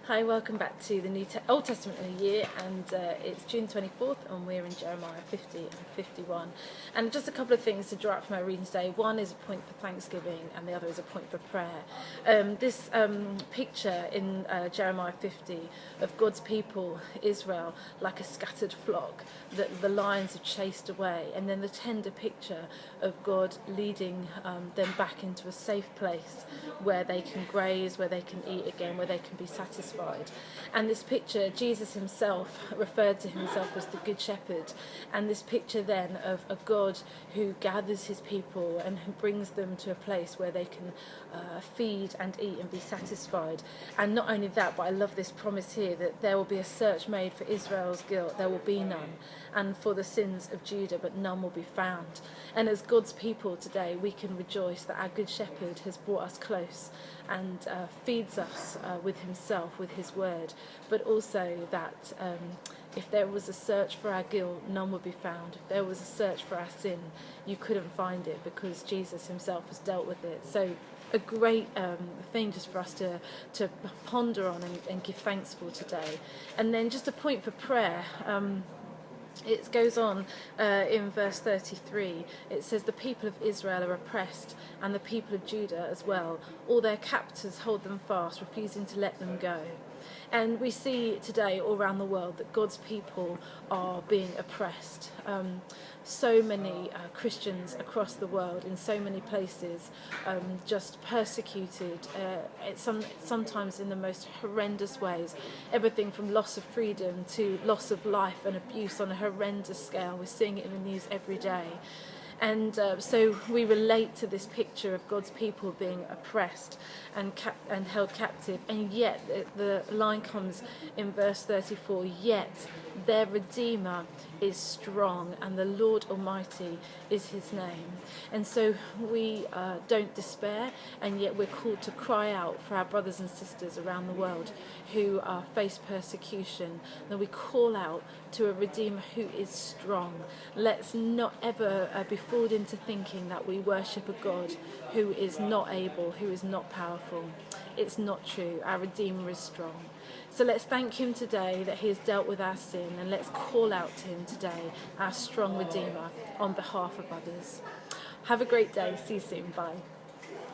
Hi, welcome back to the Old Testament in a Year, and it's June 24th, and we're in Jeremiah 50 and 51. And just a couple of things to draw out from our reading today. One is a point for thanksgiving, and the other is a point for prayer. This picture in Jeremiah 50 of God's people, Israel, like a scattered flock that the lions have chased away, and then the tender picture of God leading them back into a safe place where they can graze, where they can eat again, where they can be satisfied. And this picture, Jesus himself referred to himself as the Good Shepherd, and this picture then of a God who gathers his people and brings them to a place where they can feed and eat and be satisfied. And not only that, but I love this promise here that there will be a search made for Israel's guilt, there will be none, and for the sins of Judah, but none will be found. And as God's people today, we can rejoice that our Good Shepherd has brought us close and feeds us with himself, with his word, but also that if there was a search for our guilt, none would be found. If there was a search for our sin, you couldn't find it because Jesus himself has dealt with it. So a great thing just for us to ponder on and give thanks for today. And then just a point for prayer. It goes on in verse 33. It says, "The people of Israel are oppressed, and the people of Judah as well. All their captors hold them fast, refusing to let them go." And we see today all around the world that God's people are being oppressed. So many Christians across the world, in so many places, just persecuted, sometimes in the most horrendous ways. Everything from loss of freedom to loss of life and abuse on a horrendous scale. We're seeing it in the news every day. And so we relate to this picture of God's people being oppressed and held captive. And yet the line comes in verse 34, "Yet their Redeemer is strong, and the Lord Almighty is his name." And so we don't despair, and yet we're called to cry out for our brothers and sisters around the world who face persecution. That we call out to a Redeemer who is strong. Let's not ever be fooled into thinking that we worship a God who is not able, who is not powerful. It's not true. Our Redeemer is strong. So let's thank him today that he has dealt with our sin, and let's call out to him today, our strong Redeemer, on behalf of others. Have a great day. See you soon. Bye.